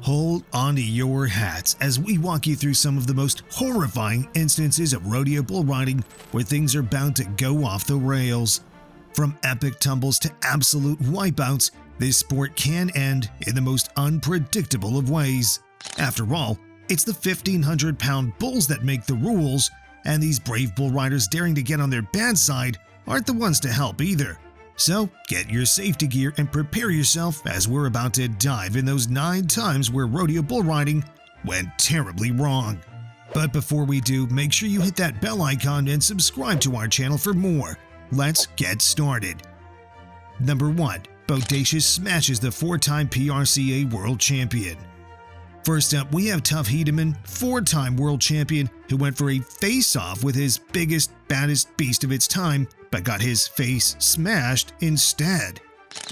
Hold on to your hats as we walk you through some of the most horrifying instances of rodeo bull riding where things are bound to go off the rails. From epic tumbles to absolute wipeouts, this sport can end in the most unpredictable of ways. After all, it's the 1,500-pound bulls that make the rules, and these brave bull riders daring to get on their bad side aren't the ones to help either. So get your safety gear and prepare yourself as we're about to dive in those 9 times where rodeo bull riding went terribly wrong. But before we do, make sure you hit that bell icon and subscribe to our channel for more. Let's get started. Number 1. Bodacious smashes the 4-time PRCA World Champion. First up, we have Tuff Hedeman, 4-time World Champion, who went for a face-off with his biggest, baddest beast of its time, but got his face smashed instead.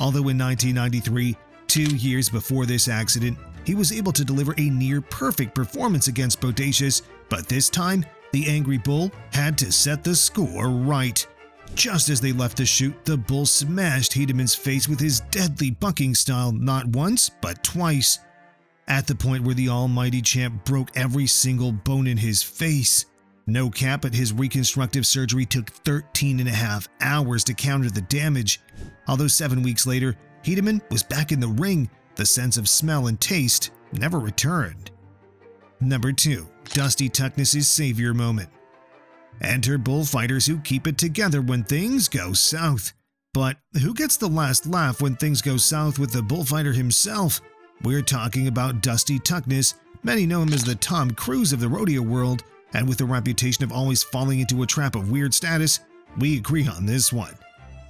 Although in 1993, 2 years before this accident, he was able to deliver a near-perfect performance against Bodacious, but this time, the angry bull had to set the score right. Just as they left the chute, the bull smashed Hedeman's face with his deadly bucking style not once, but twice. At the point where the almighty champ broke every single bone in his face. No cap, but his reconstructive surgery took 13.5 hours to counter the damage. Although 7 weeks later, Hedeman was back in the ring, the sense of smell and taste never returned. Number 2. Dusty Tuckness' savior moment. Enter bullfighters who keep it together when things go south. But who gets the last laugh when things go south with the bullfighter himself? We're talking about Dusty Tuckness. Many know him as the Tom Cruise of the rodeo world, and with a reputation of always falling into a trap of weird status, we agree on this one.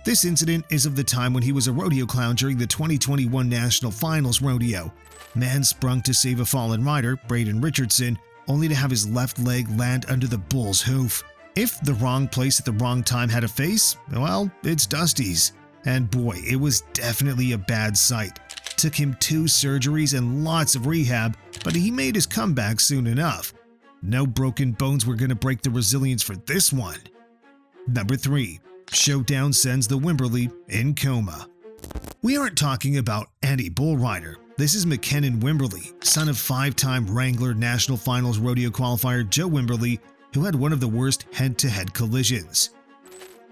This incident is of the time when he was a rodeo clown during the 2021 National Finals Rodeo. Man sprung to save a fallen rider, Braden Richardson, only to have his left leg land under the bull's hoof. If the wrong place at the wrong time had a face, well, it's Dusty's. And boy, it was definitely a bad sight. Took him 2 surgeries and lots of rehab, but he made his comeback soon enough. No broken bones were going to break the resilience for this one. Number 3. Showdown sends the Wimberly in coma. We aren't talking about any bull rider. This is McKinnon Wimberly, son of 5-time Wrangler National Finals rodeo qualifier Joe Wimberly, who had one of the worst head-to-head collisions.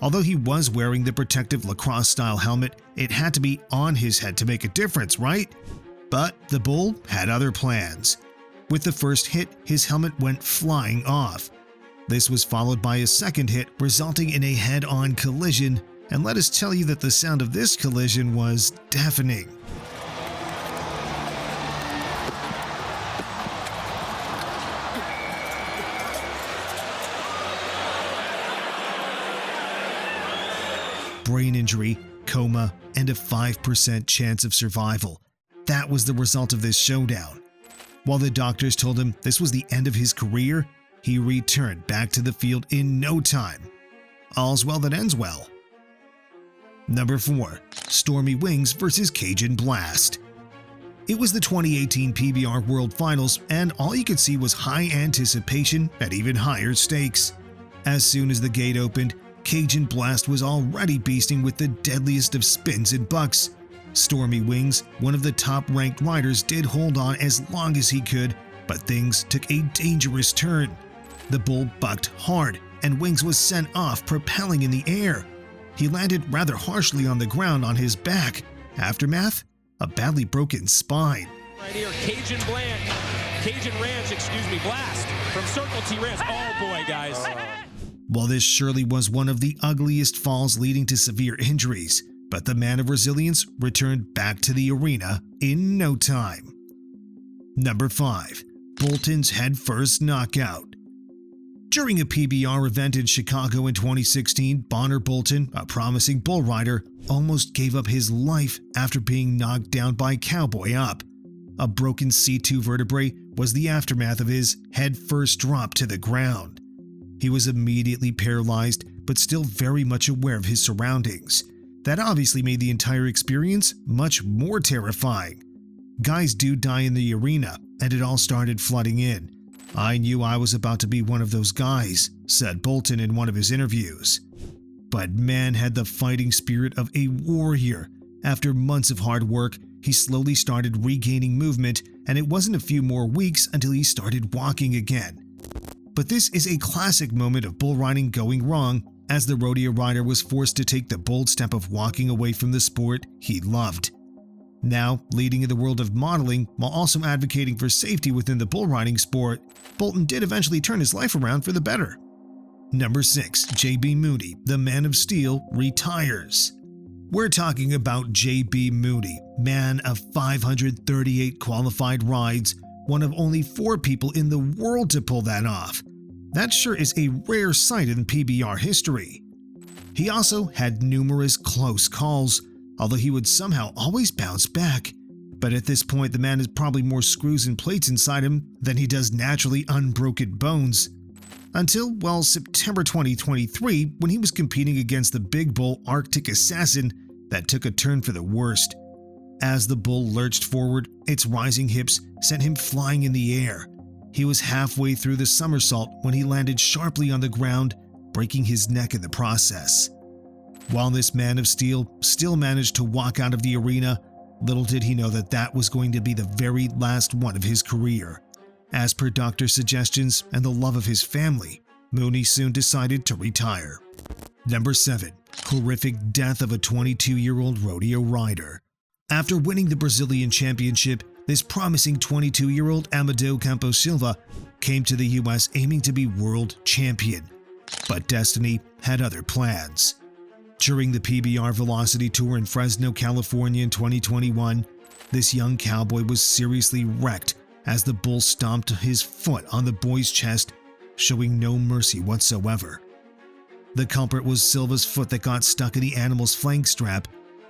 Although he was wearing the protective lacrosse-style helmet, it had to be on his head to make a difference, right? But the bull had other plans. With the first hit, his helmet went flying off. This was followed by a second hit, resulting in a head-on collision, and let us tell you that the sound of this collision was deafening. Brain injury, coma, and a 5% chance of survival. That was the result of this showdown. While the doctors told him this was the end of his career, he returned back to the field in no time. All's well that ends well. Number 4. Stormy Wings vs. Cjun Blast. It was the 2018 PBR World Finals, and all you could see was high anticipation at even higher stakes. As soon as the gate opened, Cjun Blast was already beasting with the deadliest of spins and bucks. Stormy Wings, one of the top-ranked riders, did hold on as long as he could, but things took a dangerous turn. The bull bucked hard, and Wings was sent off, propelling in the air. He landed rather harshly on the ground on his back. Aftermath? A badly broken spine. Right here, Cjun Blast from Circle T Ranch. Oh boy, guys. While this surely was one of the ugliest falls leading to severe injuries, but the man of resilience returned back to the arena in no time. Number 5. Boltons head-first knockout. During a PBR event in Chicago in 2016, Bonner Bolton, a promising bull rider, almost gave up his life after being knocked down by Cowboy Up. A broken C2 vertebrae was the aftermath of his head-first drop to the ground. He was immediately paralyzed, but still very much aware of his surroundings. That obviously made the entire experience much more terrifying. Guys do die in the arena, and it all started flooding in. I knew I was about to be one of those guys, said Bolton in one of his interviews. But man had the fighting spirit of a warrior. After months of hard work, he slowly started regaining movement, and it wasn't a few more weeks until he started walking again. But this is a classic moment of bull riding going wrong, as the rodeo rider was forced to take the bold step of walking away from the sport he loved. Now, leading in the world of modeling while also advocating for safety within the bull riding sport, Bolton did eventually turn his life around for the better. Number 6. J.B. Moody, the Man of Steel, retires. We're talking about J.B. Moody, man of 538 qualified rides, one of only 4 people in the world to pull that off. That sure is a rare sight in PBR history. He also had numerous close calls, although he would somehow always bounce back. But at this point, the man has probably more screws and plates inside him than he does naturally unbroken bones. Until, well, September 2023, when he was competing against the big bull Arctic Assassin that took a turn for the worst. As the bull lurched forward, its rising hips sent him flying in the air. He was halfway through the somersault when he landed sharply on the ground, breaking his neck in the process. While this Man of Steel still managed to walk out of the arena, little did he know that that was going to be the very last one of his career. As per doctor's suggestions and the love of his family, Mooney soon decided to retire. Number 7. Horrific death of a 22-year-old rodeo rider. After winning the Brazilian Championship, this promising 22-year-old Amadeu Campos Silva came to the U.S. aiming to be world champion. But destiny had other plans. During the PBR Velocity Tour in Fresno, California in 2021, this young cowboy was seriously wrecked as the bull stomped his foot on the boy's chest, showing no mercy whatsoever. The culprit was Silva's foot that got stuck in the animal's flank strap,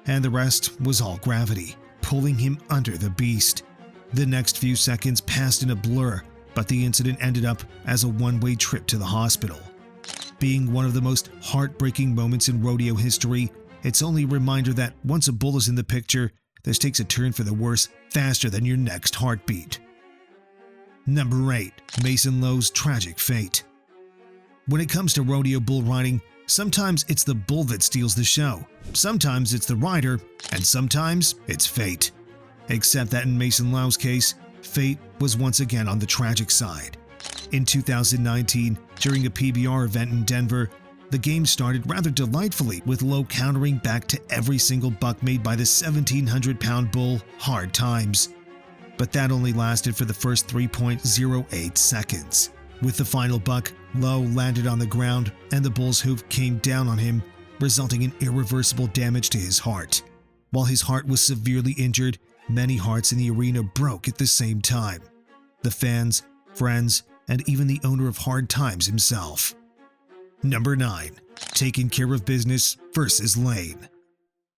and the rest was all gravity, pulling him under the beast. The next few seconds passed in a blur, but the incident ended up as a one-way trip to the hospital. Being one of the most heartbreaking moments in rodeo history, it's only a reminder that once a bull is in the picture, this takes a turn for the worse faster than your next heartbeat. Number 8. Mason Lowe's tragic fate. When it comes to rodeo bull riding, sometimes it's the bull that steals the show, sometimes it's the rider, and sometimes it's fate. Except that in Mason Lowe's case, fate was once again on the tragic side. In 2019, during a PBR event in Denver, the game started rather delightfully with Lowe countering back to every single buck made by the 1,700-pound bull Hard Times. But that only lasted for the first 3.08 seconds. With the final buck, Lowe landed on the ground and the bull's hoof came down on him, resulting in irreversible damage to his heart. While his heart was severely injured, many hearts in the arena broke at the same time. The fans, friends, and even the owner of Hard Times himself. Number 9. Taking Care of Business versus Lane.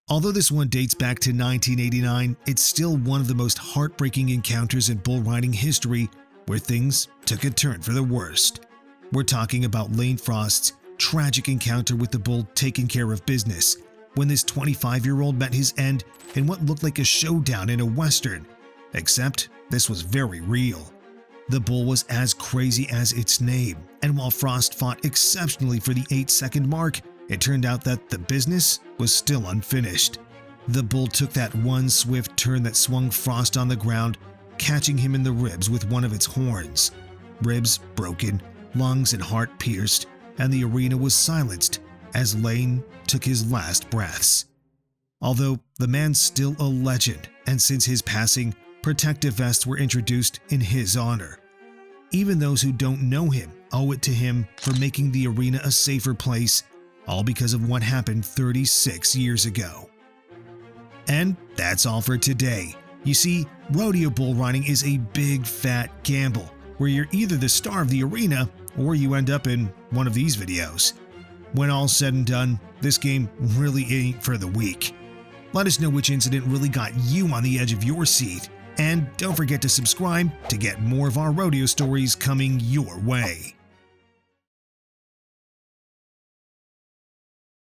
Although this one dates back to 1989, it's still one of the most heartbreaking encounters in bull riding history where things took a turn for the worst. We're talking about Lane Frost's tragic encounter with the bull Taking Care of Business, when this 25-year-old met his end in what looked like a showdown in a western, except this was very real. The bull was as crazy as its name, and while Frost fought exceptionally for the 8-second mark, it turned out that the business was still unfinished. The bull took that one swift turn that swung Frost on the ground, catching him in the ribs with one of its horns. Ribs broken, lungs and heart pierced, and the arena was silenced as Lane took his last breaths. Although the man's still a legend, and since his passing, protective vests were introduced in his honor. Even those who don't know him owe it to him for making the arena a safer place, all because of what happened 36 years ago. And that's all for today. You see, rodeo bull riding is a big fat gamble, where you're either the star of the arena or you end up in one of these videos. When all's said and done, this game really ain't for the weak. Let us know which incident really got you on the edge of your seat, and don't forget to subscribe to get more of our rodeo stories coming your way.